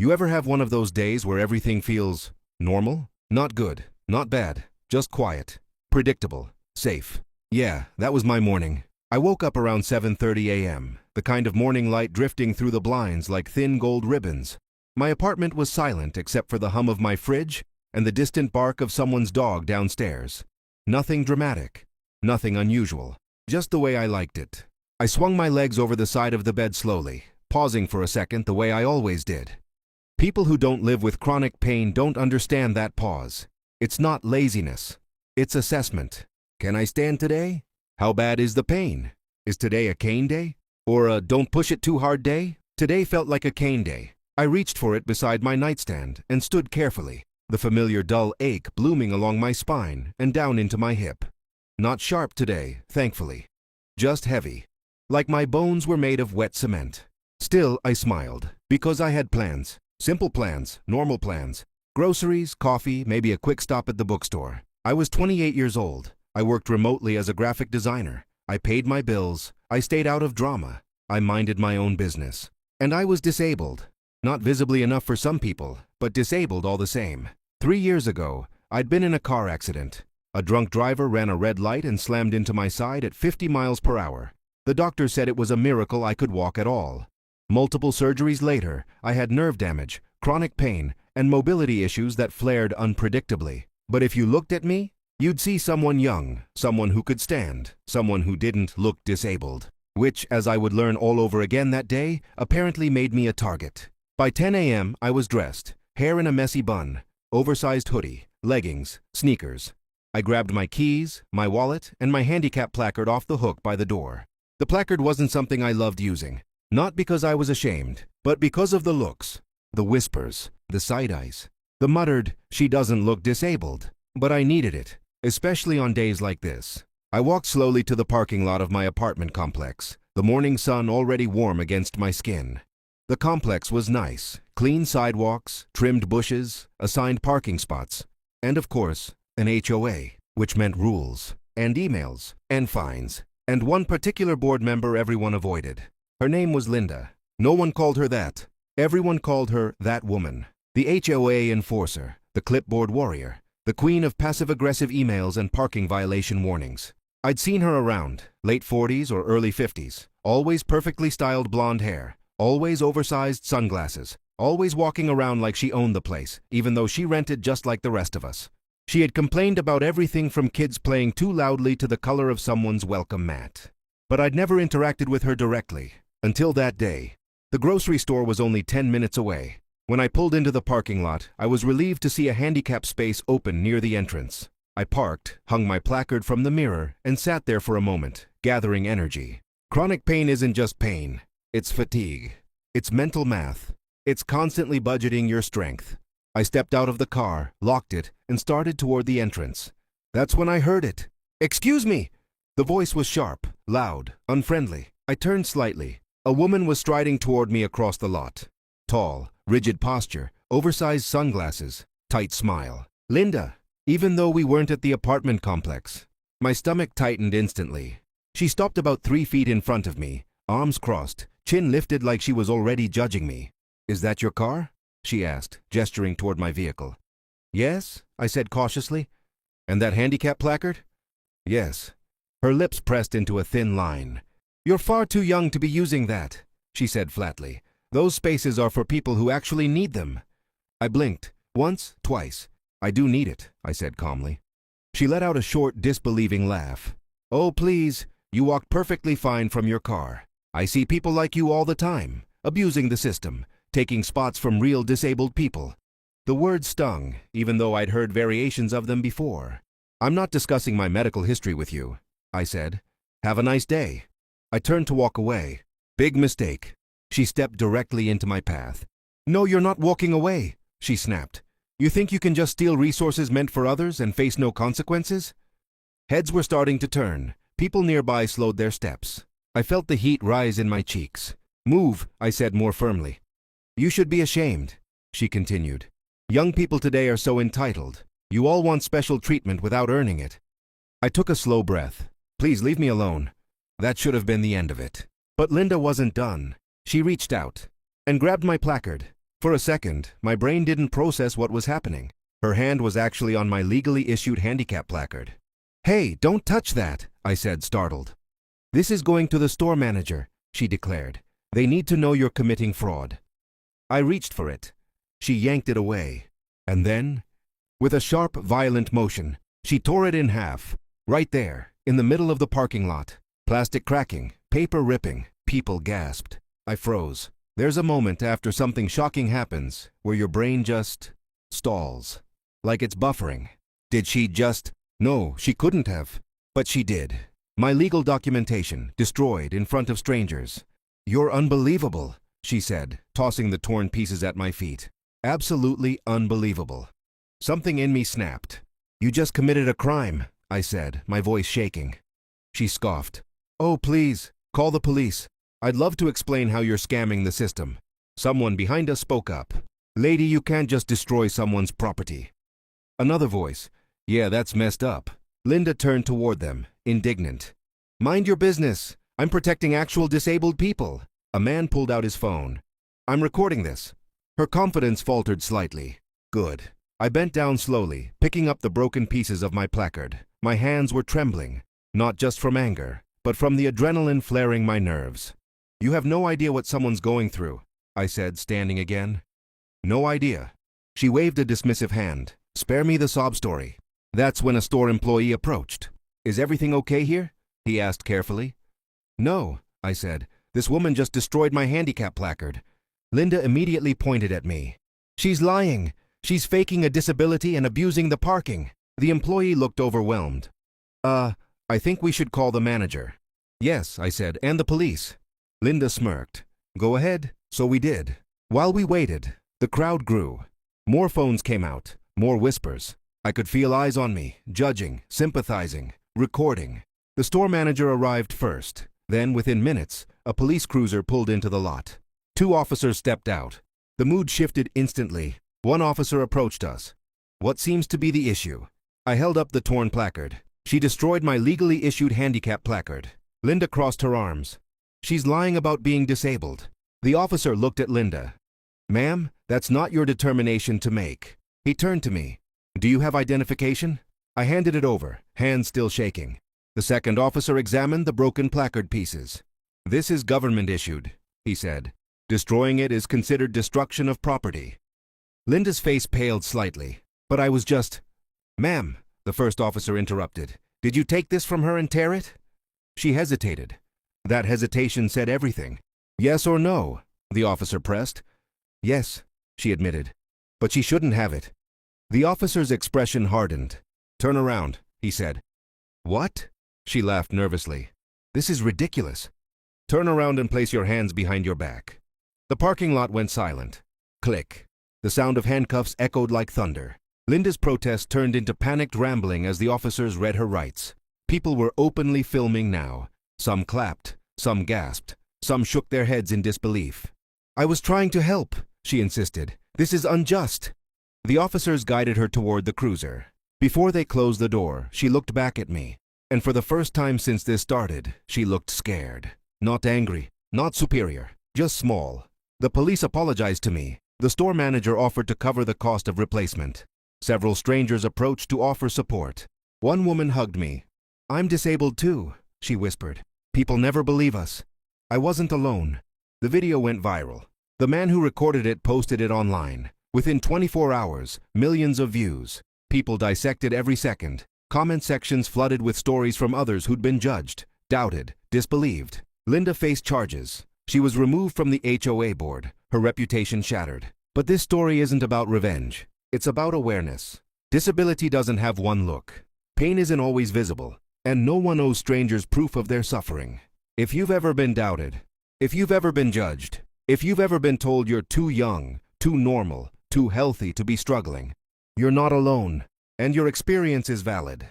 You ever have one of those days where everything feels normal? Not good, not bad, just quiet, predictable, safe. Yeah, that was my morning. I woke up around 7:30 a.m., the kind of morning light drifting through the blinds like thin gold ribbons. My apartment was silent except for the hum of my fridge and the distant bark of someone's dog downstairs. Nothing dramatic, nothing unusual, just the way I liked it. I swung my legs over the side of the bed slowly, pausing for a second the way I always did. People who don't live with chronic pain don't understand that pause. It's not laziness. It's assessment. Can I stand today? How bad is the pain? Is today a cane day? Or a don't push it too hard day? Today felt like a cane day. I reached for it beside my nightstand and stood carefully, the familiar dull ache blooming along my spine and down into my hip. Not sharp today, thankfully. Just heavy. Like my bones were made of wet cement. Still, I smiled, because I had plans. Simple plans, normal plans. Groceries, coffee, maybe a quick stop at the bookstore. I was 28 years old. I worked remotely as a graphic designer. I paid my bills. I stayed out of drama. I minded my own business. And I was disabled. Not visibly enough for some people, but disabled all the same. 3 years ago, I'd been in a car accident. A drunk driver ran a red light and slammed into my side at 50 miles per hour. The doctor said it was a miracle I could walk at all. Multiple surgeries later, I had nerve damage, chronic pain, and mobility issues that flared unpredictably. But if you looked at me, you'd see someone young, someone who could stand, someone who didn't look disabled. Which, as I would learn all over again that day, apparently made me a target. By 10 a.m., I was dressed, hair in a messy bun, oversized hoodie, leggings, sneakers. I grabbed my keys, my wallet, and my handicap placard off the hook by the door. The placard wasn't something I loved using. Not because I was ashamed, but because of the looks, the whispers, the side eyes, the muttered, "She doesn't look disabled." But I needed it, especially on days like this. I walked slowly to the parking lot of my apartment complex, the morning sun already warm against my skin. The complex was nice, clean sidewalks, trimmed bushes, assigned parking spots, and of course, an HOA, which meant rules, and emails, and fines, and one particular board member everyone avoided. Her name was Linda. No one called her that. Everyone called her that woman. The HOA enforcer, the clipboard warrior, the queen of passive-aggressive emails and parking violation warnings. I'd seen her around, late 40s or early 50s, always perfectly styled blonde hair, always oversized sunglasses, always walking around like she owned the place, even though she rented just like the rest of us. She had complained about everything from kids playing too loudly to the color of someone's welcome mat. But I'd never interacted with her directly, until that day. The grocery store was only 10 minutes away. When I pulled into the parking lot, I was relieved to see a handicap space open near the entrance. I parked, hung my placard from the mirror, and sat there for a moment, gathering energy. Chronic pain isn't just pain. It's fatigue. It's mental math. It's constantly budgeting your strength. I stepped out of the car, locked it, and started toward the entrance. That's when I heard it. "Excuse me!" The voice was sharp, loud, unfriendly. I turned slightly. A woman was striding toward me across the lot. Tall, rigid posture, oversized sunglasses, tight smile. "Linda!" Even though we weren't at the apartment complex. My stomach tightened instantly. She stopped about 3 feet in front of me, arms crossed, chin lifted like she was already judging me. "Is that your car?" she asked, gesturing toward my vehicle. "Yes," I said cautiously. "And that handicap placard?" "Yes." Her lips pressed into a thin line. "You're far too young to be using that," she said flatly. "Those spaces are for people who actually need them." I blinked, once, twice. "I do need it," I said calmly. She let out a short, disbelieving laugh. "Oh, please, you walked perfectly fine from your car. I see people like you all the time, abusing the system, taking spots from real disabled people." The words stung, even though I'd heard variations of them before. "I'm not discussing my medical history with you," I said. "Have a nice day." I turned to walk away. "Big mistake." She stepped directly into my path. "No, you're not walking away," she snapped. "You think you can just steal resources meant for others and face no consequences?" Heads were starting to turn. People nearby slowed their steps. I felt the heat rise in my cheeks. "Move," I said more firmly. "You should be ashamed," she continued. "Young people today are so entitled. You all want special treatment without earning it." I took a slow breath. "Please leave me alone." That should have been the end of it. But Linda wasn't done. She reached out and grabbed my placard. For a second, my brain didn't process what was happening. Her hand was actually on my legally issued handicap placard. "Hey, don't touch that," I said, startled. "This is going to the store manager," she declared. "They need to know you're committing fraud." I reached for it. She yanked it away. And then, with a sharp, violent motion, she tore it in half, right there, in the middle of the parking lot. Plastic cracking, paper ripping, people gasped. I froze. There's a moment after something shocking happens where your brain just stalls, like it's buffering. Did she just? No, she couldn't have. But she did. My legal documentation, destroyed in front of strangers. "You're unbelievable," she said, tossing the torn pieces at my feet. "Absolutely unbelievable." Something in me snapped. "You just committed a crime," I said, my voice shaking. She scoffed. "Oh, please, call the police. I'd love to explain how you're scamming the system." Someone behind us spoke up. "Lady, you can't just destroy someone's property." Another voice. "Yeah, that's messed up." Linda turned toward them, indignant. "Mind your business. I'm protecting actual disabled people." A man pulled out his phone. "I'm recording this." Her confidence faltered slightly. Good. I bent down slowly, picking up the broken pieces of my placard. My hands were trembling, not just from anger, but from the adrenaline flaring my nerves. "You have no idea what someone's going through," I said, standing again. "No idea." She waved a dismissive hand. "Spare me the sob story." That's when a store employee approached. "Is everything okay here?" he asked carefully. "No," I said. "This woman just destroyed my handicap placard." Linda immediately pointed at me. "She's lying. She's faking a disability and abusing the parking." The employee looked overwhelmed. I think we should call the manager." "Yes," I said, "and the police." Linda smirked. "Go ahead." So we did. While we waited, the crowd grew. More phones came out, more whispers. I could feel eyes on me, judging, sympathizing, recording. The store manager arrived first. Then, within minutes, a police cruiser pulled into the lot. 2 officers stepped out. The mood shifted instantly. One officer approached us. "What seems to be the issue?" I held up the torn placard. "She destroyed my legally issued handicap placard." Linda crossed her arms. "She's lying about being disabled." The officer looked at Linda. "Ma'am, that's not your determination to make." He turned to me. "Do you have identification?" I handed it over, hands still shaking. The second officer examined the broken placard pieces. "This is government issued," he said. "Destroying it is considered destruction of property." Linda's face paled slightly, but I was just... "Ma'am," the first officer interrupted, "did you take this from her and tear it?" She hesitated. That hesitation said everything. "Yes or no?" the officer pressed. "Yes," she admitted. "But she shouldn't have it." The officer's expression hardened. "Turn around," he said. "What?" She laughed nervously. "This is ridiculous." "Turn around and place your hands behind your back." The parking lot went silent. Click. The sound of handcuffs echoed like thunder. Linda's protest turned into panicked rambling as the officers read her rights. People were openly filming now. Some clapped, some gasped, some shook their heads in disbelief. "I was trying to help," she insisted. "This is unjust." The officers guided her toward the cruiser. Before they closed the door, she looked back at me. And for the first time since this started, she looked scared. Not angry, not superior, just small. The police apologized to me. The store manager offered to cover the cost of replacement. Several strangers approached to offer support. One woman hugged me. "I'm disabled too," she whispered. "People never believe us." I wasn't alone. The video went viral. The man who recorded it posted it online. Within 24 hours, millions of views. People dissected every second. Comment sections flooded with stories from others who'd been judged, doubted, disbelieved. Linda faced charges. She was removed from the HOA board, her reputation shattered. But this story isn't about revenge. It's about awareness. Disability doesn't have one look. Pain isn't always visible, and no one owes strangers proof of their suffering. If you've ever been doubted, if you've ever been judged, if you've ever been told you're too young, too normal, too healthy to be struggling, you're not alone, and your experience is valid.